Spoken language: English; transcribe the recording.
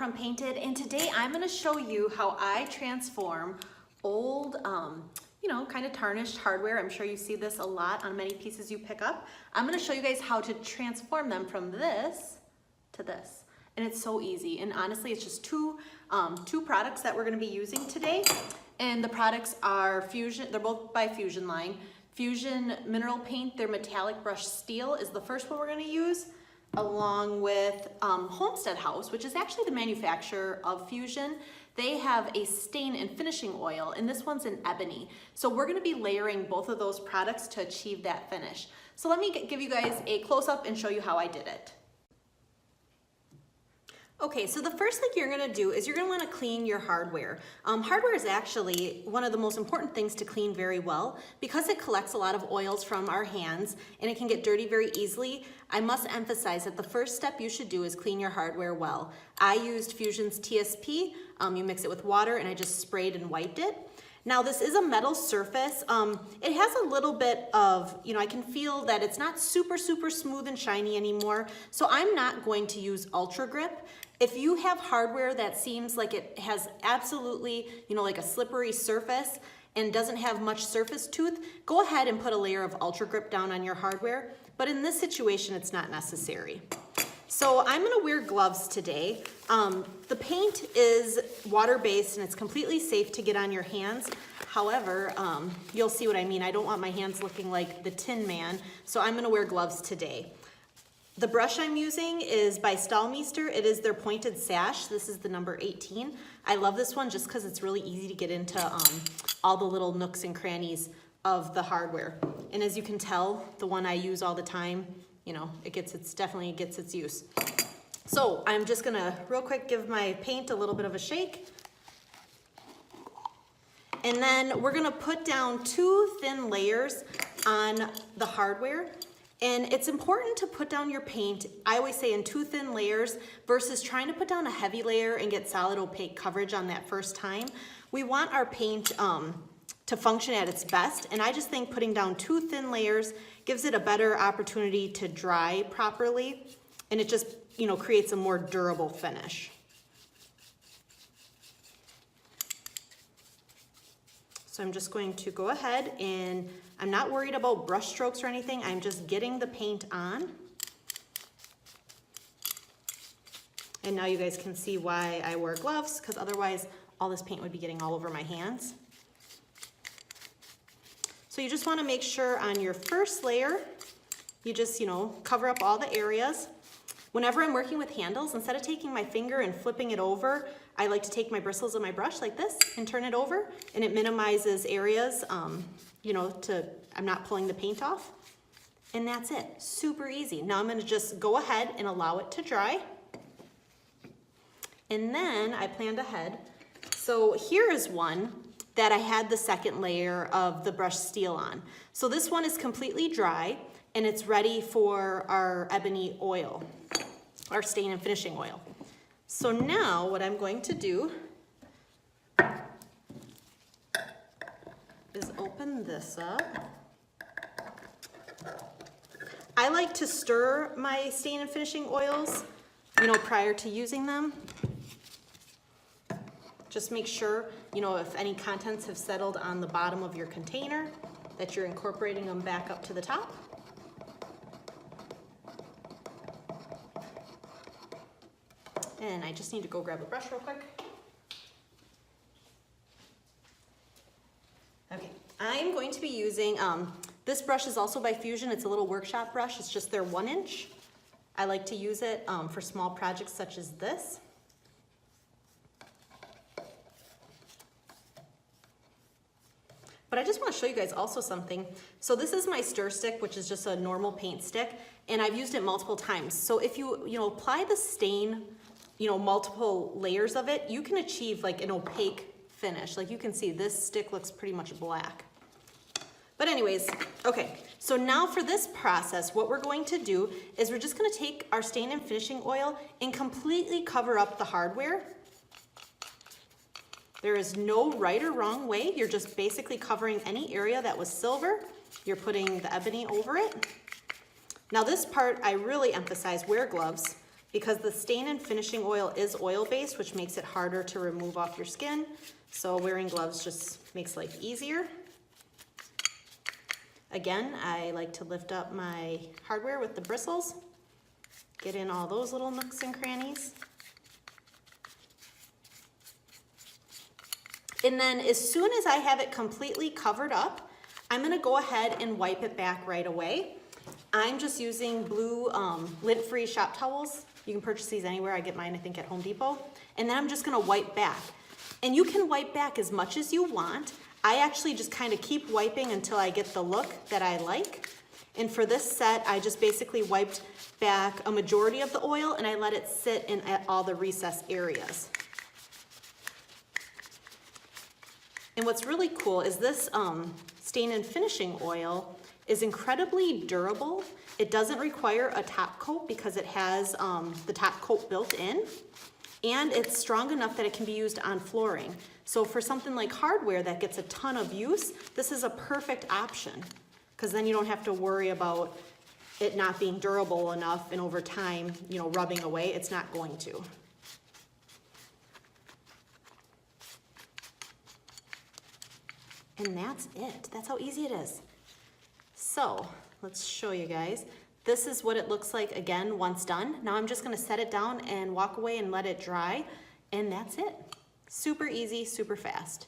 from Painted, and today I'm going to show you how I transform old, kind of tarnished hardware. I'm sure you see this a lot on many pieces you pick up. I'm going to show you guys how to transform them from this to this. And it's so easy. And honestly, it's just two products that we're going to be using today. And the products are Fusion. They're both by Fusion line. Fusion mineral paint, their metallic brush steel is the first one we're going to use, along with Homestead House, which is actually the manufacturer of Fusion. They have a stain and finishing oil, and this one's in ebony. So we're going to be layering both of those products to achieve that finish. So let me give you guys a close-up and show you how I did it. Okay, so the first thing you're gonna do is you're gonna wanna clean your hardware. Hardware is actually one of the most important things to clean very well because it collects a lot of oils from our hands and it can get dirty very easily. I must emphasize that the first step you should do is clean your hardware well. I used Fusion's TSP. You mix it with water and I just sprayed and wiped it. Now this is a metal surface. It has a little bit of, I can feel that it's not super smooth and shiny anymore. So I'm not going to use Ultra Grip. If you have hardware that seems like it has absolutely, like a slippery surface and doesn't have much surface tooth, go ahead and put a layer of Ultra Grip down on your hardware. But in this situation, it's not necessary. So I'm gonna wear gloves today. The paint is water-based and it's completely safe to get on your hands. However, you'll see what I mean. I don't want my hands looking like the Tin Man, so I'm gonna wear gloves today. The brush I'm using is by Stahlmeister. It is their pointed sash. This is the number 18. I love this one just because it's really easy to get into all the little nooks and crannies of the hardware. And as you can tell, the one I use all the time, it definitely gets its use. So I'm just gonna real quick give my paint a little bit of a shake. And then we're gonna put down 2 thin layers on the hardware. And it's important to put down your paint, I always say, in 2 thin layers versus trying to put down a heavy layer and get solid opaque coverage on that first time. We want our paint to function at its best, and I just think putting down 2 thin layers gives it a better opportunity to dry properly, and it just, creates a more durable finish. So I'm just going to go ahead and I'm not worried about brush strokes or anything. I'm just getting the paint on. And now you guys can see why I wear gloves, because otherwise all this paint would be getting all over my hands. So you just want to make sure on your first layer, you just, cover up all the areas. Whenever I'm working with handles, instead of taking my finger and flipping it over, I like to take my bristles of my brush like this and turn it over, and it minimizes areas, I'm not pulling the paint off. And that's it, super easy. Now I'm gonna just go ahead and allow it to dry. And then I planned ahead. So here is one that I had the second layer of the brush steel on. So this one is completely dry and it's ready for our ebony oil, our stain and finishing oil. So now what I'm going to do is open this up. I like to stir my stain and finishing oils, prior to using them. Just make sure, if any contents have settled on the bottom of your container, that you're incorporating them back up to the top. And I just need to go grab a brush real quick. Okay, I'm going to be using, this brush is also by Fusion. It's a little workshop brush. It's just their 1 inch. I like to use it for small projects such as this. But I just want to show you guys also something. So this is my stir stick, which is just a normal paint stick, and I've used it multiple times. So if you, apply the stain, multiple layers of it, you can achieve like an opaque finish. Like you can see this stick looks pretty much black. But anyways, okay, so now for this process, what we're going to do is we're just gonna take our stain and finishing oil and completely cover up the hardware. There is no right or wrong way. You're just basically covering any area that was silver. You're putting the ebony over it. Now this part, I really emphasize wear gloves because the stain and finishing oil is oil-based, which makes it harder to remove off your skin. So wearing gloves just makes life easier. Again, I like to lift up my hardware with the bristles, get in all those little nooks and crannies. And then as soon as I have it completely covered up, I'm gonna go ahead and wipe it back right away. I'm just using blue lint-free shop towels. You can purchase these anywhere. I get mine, I think, at Home Depot. And then I'm just gonna wipe back. And you can wipe back as much as you want. I actually just kind of keep wiping until I get the look that I like. And for this set, I just basically wiped back a majority of the oil and I let it sit in all the recess areas. And what's really cool is this stain and finishing oil is incredibly durable. It doesn't require a top coat because it has the top coat built in, and it's strong enough that it can be used on flooring. So for something like hardware that gets a ton of use, this is a perfect option, because then you don't have to worry about it not being durable enough and over time, you know, rubbing away. It's not going to. And that's it. That's how easy it is. So let's show you guys. This is what it looks like again once done. Now I'm just gonna set it down and walk away and let it dry, and that's it. Super easy, super fast.